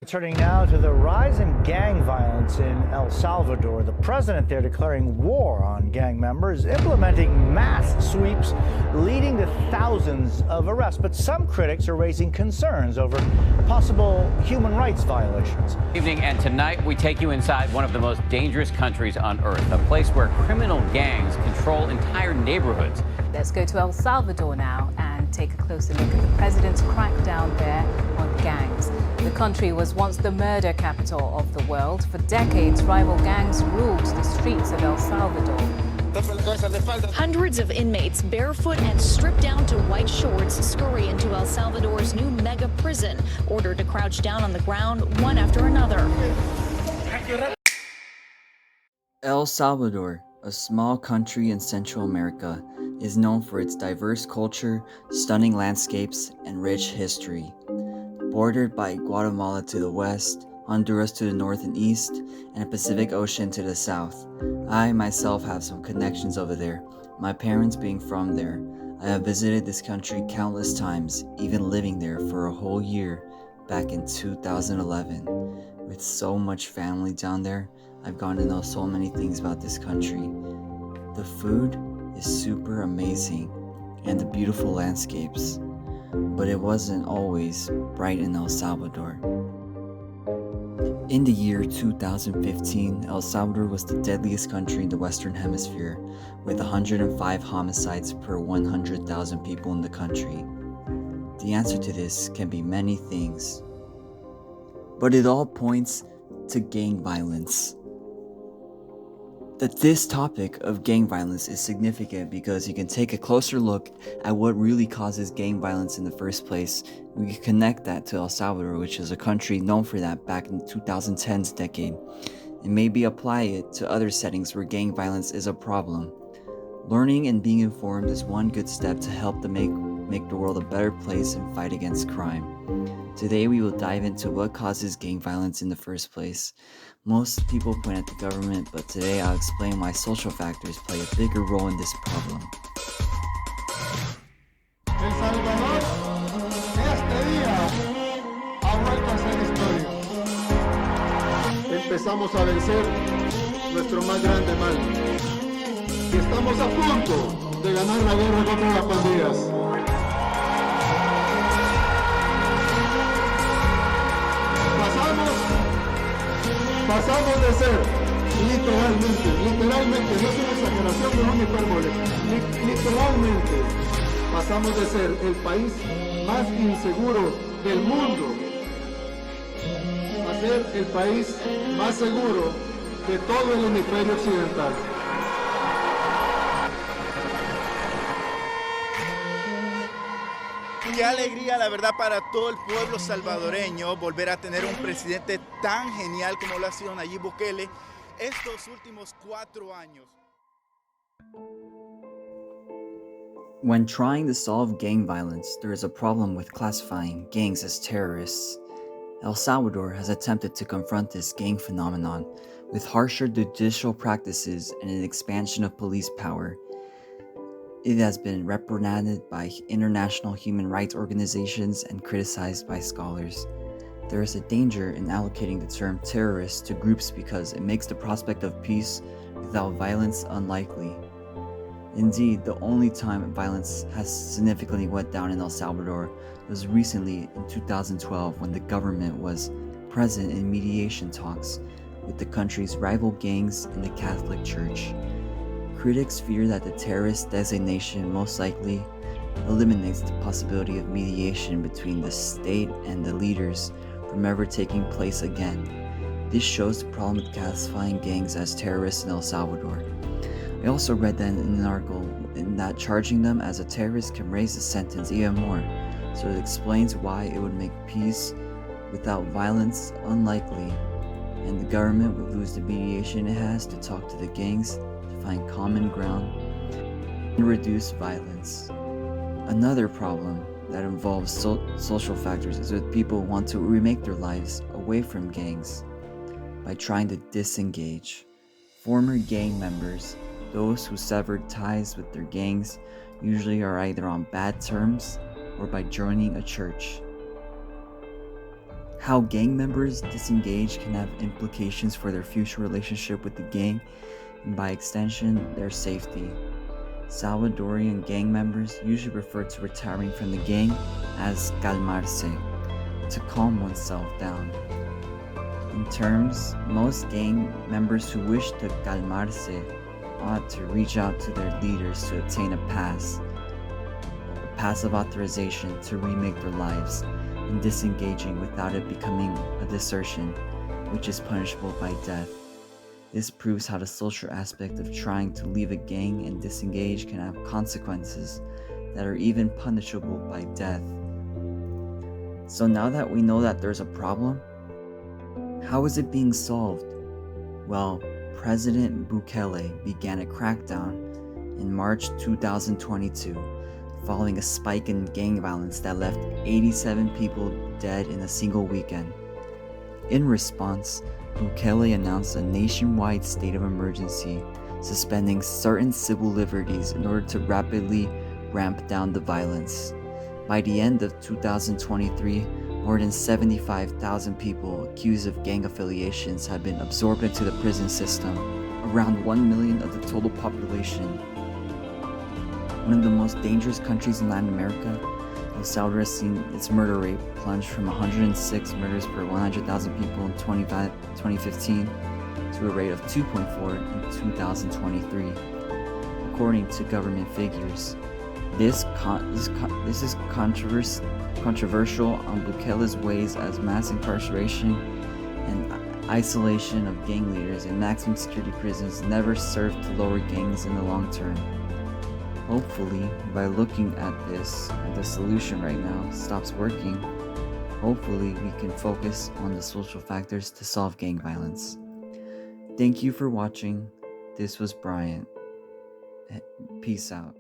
Turning now to the rise in gang violence in El Salvador. The president there declaring war on gang members, implementing mass sweeps, leading to thousands of arrests. But some critics are raising concerns over possible human rights violations. Evening, and tonight we take you inside one of the most dangerous countries on earth, a place where criminal gangs control entire neighborhoods. Let's go to El Salvador now and take a closer look at the president's crackdown there on gangs. The country was once the murder capital of the world. For decades, rival gangs ruled the streets of El Salvador. Hundreds of inmates, barefoot and stripped down to white shorts, scurry into El Salvador's new mega prison, ordered to crouch down on the ground one after another. El Salvador, a small country in Central America, is known for its diverse culture, stunning landscapes, and rich history. Bordered by Guatemala to the west, Honduras to the north and east, and a Pacific Ocean to the south. I myself have some connections over there, my parents being from there. I have visited this country countless times, even living there for a whole year back in 2011. With so much family down there, I've gotten to know so many things about this country. The food is super amazing, and the beautiful landscapes. But it wasn't always bright in El Salvador. In the year 2015, El Salvador was the deadliest country in the Western Hemisphere, with 105 homicides per 100,000 people in the country. The answer to this can be many things, but it all points to gang violence. That this topic of gang violence is significant because you can take a closer look at what really causes gang violence in the first place. We can connect that to El Salvador, which is a country known for that back in the 2010s decade, and maybe apply it to other settings where gang violence is a problem. Learning and being informed is one good step to help to make the world a better place and fight against crime. Today we will dive into what causes gang violence in the first place. Most people point at the government, but today I'll explain why social factors play a bigger role in this problem. El Salvador, este día ha vuelto a ser historia. Empezamos a vencer nuestro más grande mal. Y estamos a punto de ganar la guerra contra las pandillas. Pasamos de ser literalmente, no es una exageración, no es una hipérbole, literalmente, pasamos de ser el país más inseguro del mundo a ser el país más seguro de todo el hemisferio occidental. Qué alegría, la verdad, para todo el pueblo salvadoreño volver a tener un presidente tan genial como lo ha sido Nayib Bukele estos últimos 4 años. When trying to solve gang violence, there is a problem with classifying gangs as terrorists. El Salvador has attempted to confront this gang phenomenon with harsher judicial practices and an expansion of police power. It has been reprimanded by international human rights organizations and criticized by scholars. There is a danger in allocating the term terrorist to groups because it makes the prospect of peace without violence unlikely. Indeed, the only time violence has significantly went down in El Salvador was recently in 2012 when the government was present in mediation talks with the country's rival gangs and the Catholic Church. Critics fear that the terrorist designation most likely eliminates the possibility of mediation between the state and the leaders from ever taking place again. This shows the problem with classifying gangs as terrorists in El Salvador. I also read that in an article that charging them as a terrorist can raise the sentence even more, so it explains why it would make peace without violence unlikely, and the government would lose the mediation it has to talk to the gangs to find common ground and reduce violence. Another problem that involves social factors is that people want to remake their lives away from gangs by trying to disengage. Former gang members, those who severed ties with their gangs, usually are either on bad terms or by joining a church. how gang members disengage can have implications for their future relationship with the gang, and by extension, their safety. Salvadorian gang members usually refer to retiring from the gang as calmarse, to calm oneself down. In terms, most gang members who wish to calmarse ought to reach out to their leaders to obtain a pass of authorization to remake their lives, and disengaging without it becoming a desertion, which is punishable by death. This proves how the social aspect of trying to leave a gang and disengage can have consequences that are even punishable by death. So now that we know that there's a problem, how is it being solved? Well, President Bukele began a crackdown in March 2022, following a spike in gang violence that left 87 people dead in a single weekend. In response, Bukele announced a nationwide state of emergency, suspending certain civil liberties in order to rapidly ramp down the violence. By the end of 2023, more than 75,000 people accused of gang affiliations have been absorbed into the prison system, around 1 million of the total population. One of the most dangerous countries in Latin America, El Salvador has seen its murder rate plunge from 106 murders per 100,000 people in 2015 to a rate of 2.4 in 2023, according to government figures. This is controversial on Bukele's ways, as mass incarceration and isolation of gang leaders in maximum security prisons never served to lower gangs in the long term. Hopefully, by looking at this, and the solution right now stops working, hopefully we can focus on the social factors to solve gang violence. Thank you for watching. This was Bryant. Peace out.